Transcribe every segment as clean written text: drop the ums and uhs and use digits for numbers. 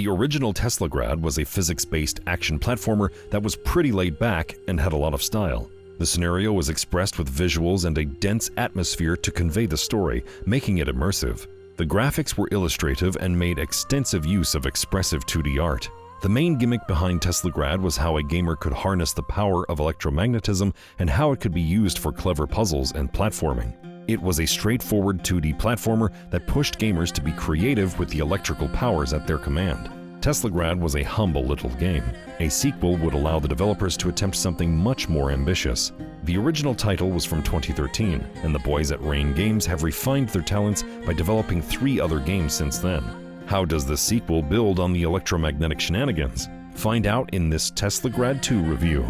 The original Teslagrad was a physics-based action platformer that was pretty laid back and had a lot of style. The scenario was expressed with visuals and a dense atmosphere to convey the story, making it immersive. The graphics were illustrative and made extensive use of expressive 2D art. The main gimmick behind Teslagrad was how a gamer could harness the power of electromagnetism and how it could be used for clever puzzles and platforming. It was a straightforward 2D platformer that pushed gamers to be creative with the electrical powers at their command. Teslagrad was a humble little game. A sequel would allow the developers to attempt something much more ambitious. The original title was from 2013, and the boys at Rain Games have refined their talents by developing 3 other games since then. How does the sequel build on the electromagnetic shenanigans? Find out in this Teslagrad 2 review.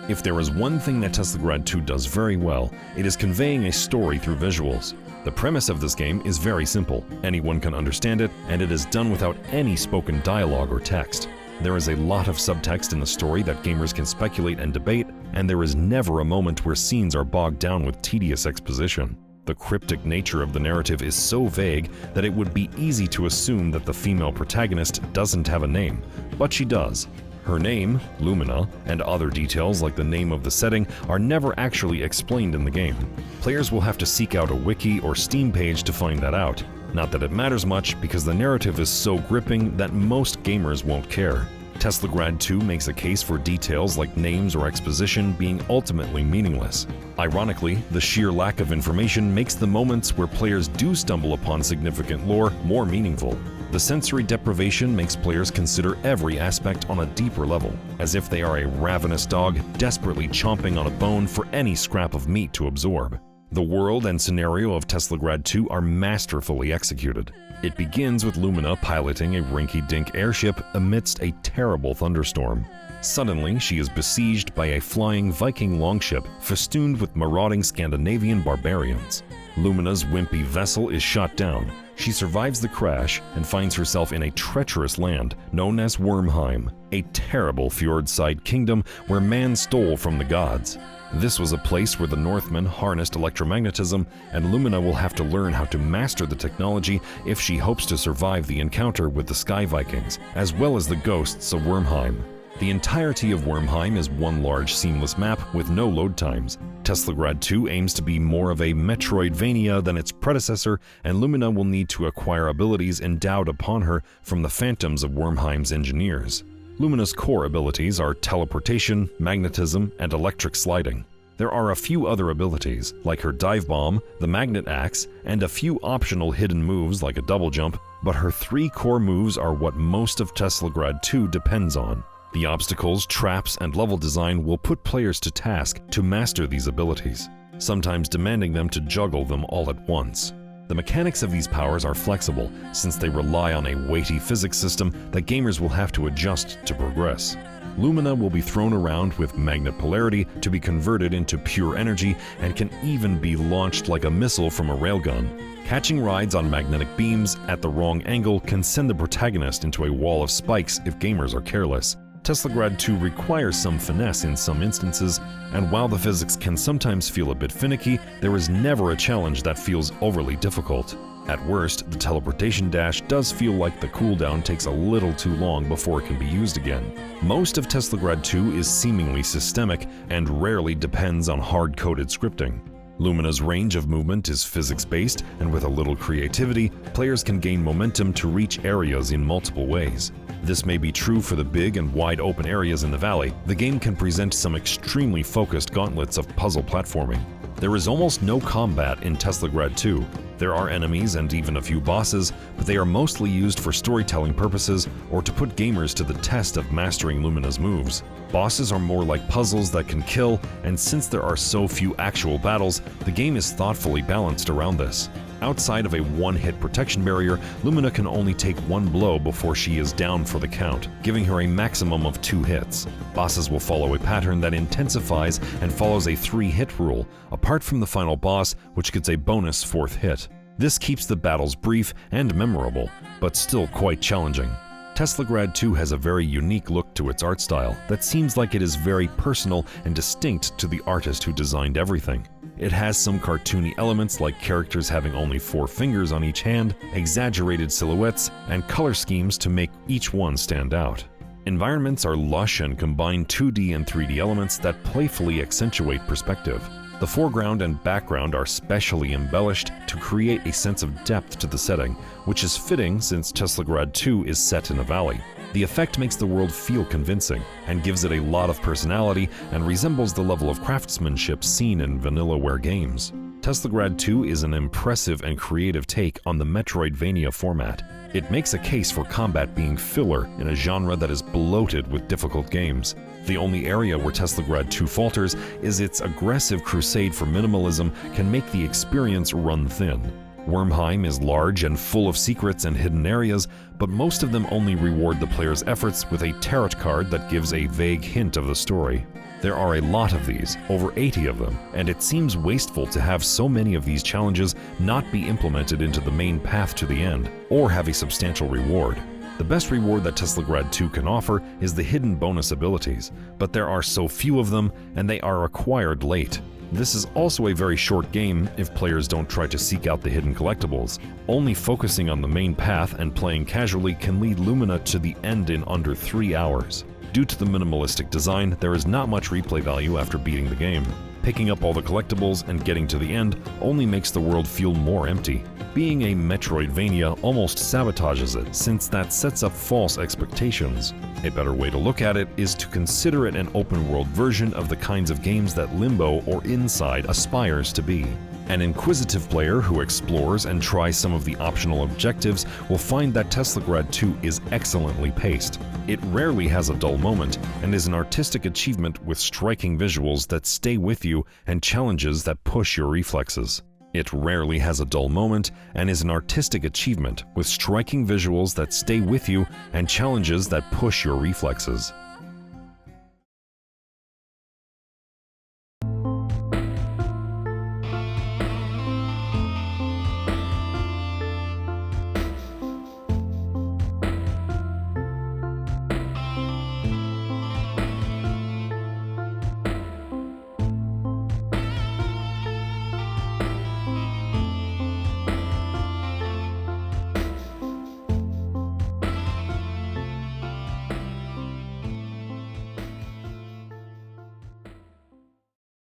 If there is one thing that Teslagrad 2 does very well, it is conveying a story through visuals. The premise of this game is very simple. Anyone can understand it, and it is done without any spoken dialogue or text. There is a lot of subtext in the story that gamers can speculate and debate, and there is never a moment where scenes are bogged down with tedious exposition. The cryptic nature of the narrative is so vague that it would be easy to assume that the female protagonist doesn't have a name, but she does. Her name, Lumina, and other details like the name of the setting are never actually explained in the game. Players will have to seek out a wiki or Steam page to find that out. Not that it matters much, because the narrative is so gripping that most gamers won't care. Teslagrad 2 makes a case for details like names or exposition being ultimately meaningless. Ironically, the sheer lack of information makes the moments where players do stumble upon significant lore more meaningful. The sensory deprivation makes players consider every aspect on a deeper level, as if they are a ravenous dog desperately chomping on a bone for any scrap of meat to absorb. The world and scenario of Teslagrad 2 are masterfully executed. It begins with Lumina piloting a rinky-dink airship amidst a terrible thunderstorm. Suddenly, she is besieged by a flying Viking longship festooned with marauding Scandinavian barbarians. Lumina's wimpy vessel is shot down. She survives the crash and finds herself in a treacherous land known as Wormheim, a terrible fjord-side kingdom where man stole from the gods. This was a place where the Northmen harnessed electromagnetism, and Lumina will have to learn how to master the technology if she hopes to survive the encounter with the Sky Vikings, as well as the ghosts of Wormheim. The entirety of Wormheim is one large seamless map with no load times. Teslagrad 2 aims to be more of a Metroidvania than its predecessor, and Lumina will need to acquire abilities endowed upon her from the phantoms of Wormheim's engineers. Lumina's core abilities are teleportation, magnetism, and electric sliding. There are a few other abilities, like her dive bomb, the magnet axe, and a few optional hidden moves like a double jump, but her 3 core moves are what most of Teslagrad 2 depends on. The obstacles, traps, and level design will put players to task to master these abilities, sometimes demanding them to juggle them all at once. The mechanics of these powers are flexible, since they rely on a weighty physics system that gamers will have to adjust to progress. Lumina will be thrown around with magnet polarity to be converted into pure energy and can even be launched like a missile from a railgun. Catching rides on magnetic beams at the wrong angle can send the protagonist into a wall of spikes if gamers are careless. Teslagrad 2 requires some finesse in some instances, and while the physics can sometimes feel a bit finicky, there is never a challenge that feels overly difficult. At worst, the teleportation dash does feel like the cooldown takes a little too long before it can be used again. Most of Teslagrad 2 is seemingly systemic and rarely depends on hard-coded scripting. Lumina's range of movement is physics-based, and with a little creativity, players can gain momentum to reach areas in multiple ways. This may be true for the big and wide open areas in the valley. The game can present some extremely focused gauntlets of puzzle platforming. There is almost no combat in Teslagrad 2. There are enemies and even a few bosses, but they are mostly used for storytelling purposes or to put gamers to the test of mastering Lumina's moves. Bosses are more like puzzles that can kill, and since there are so few actual battles, the game is thoughtfully balanced around this. Outside of a one-hit protection barrier, Lumina can only take 1 blow before she is down for the count, giving her a maximum of 2 hits. Bosses will follow a pattern that intensifies and follows a 3-hit rule, apart from the final boss, which gets a bonus 4th hit. This keeps the battles brief and memorable, but still quite challenging. Teslagrad 2 has a very unique look to its art style that seems like it is very personal and distinct to the artist who designed everything. It has some cartoony elements like characters having only 4 fingers on each hand, exaggerated silhouettes, and color schemes to make each one stand out. Environments are lush and combine 2D and 3D elements that playfully accentuate perspective. The foreground and background are specially embellished to create a sense of depth to the setting, which is fitting since Teslagrad 2 is set in a valley. The effect makes the world feel convincing and gives it a lot of personality and resembles the level of craftsmanship seen in Vanillaware games. Teslagrad 2 is an impressive and creative take on the Metroidvania format. It makes a case for combat being filler in a genre that is bloated with difficult games. The only area where Teslagrad 2 falters is its aggressive crusade for minimalism can make the experience run thin. Wormheim is large and full of secrets and hidden areas, but most of them only reward the player's efforts with a tarot card that gives a vague hint of the story. There are a lot of these, over 80 of them, and it seems wasteful to have so many of these challenges not be implemented into the main path to the end, or have a substantial reward. The best reward that Teslagrad 2 can offer is the hidden bonus abilities, but there are so few of them, and they are acquired late. This is also a very short game if players don't try to seek out the hidden collectibles. Only focusing on the main path and playing casually can lead Lumina to the end in under 3 hours. Due to the minimalistic design, there is not much replay value after beating the game. Picking up all the collectibles and getting to the end only makes the world feel more empty. Being a Metroidvania almost sabotages it, since that sets up false expectations. A better way to look at it is to consider it an open-world version of the kinds of games that Limbo or Inside aspires to be. An inquisitive player who explores and tries some of the optional objectives will find that Teslagrad 2 is excellently paced. It rarely has a dull moment and is an artistic achievement with striking visuals that stay with you and challenges that push your reflexes. It rarely has a dull moment and is an artistic achievement with striking visuals that stay with you and challenges that push your reflexes.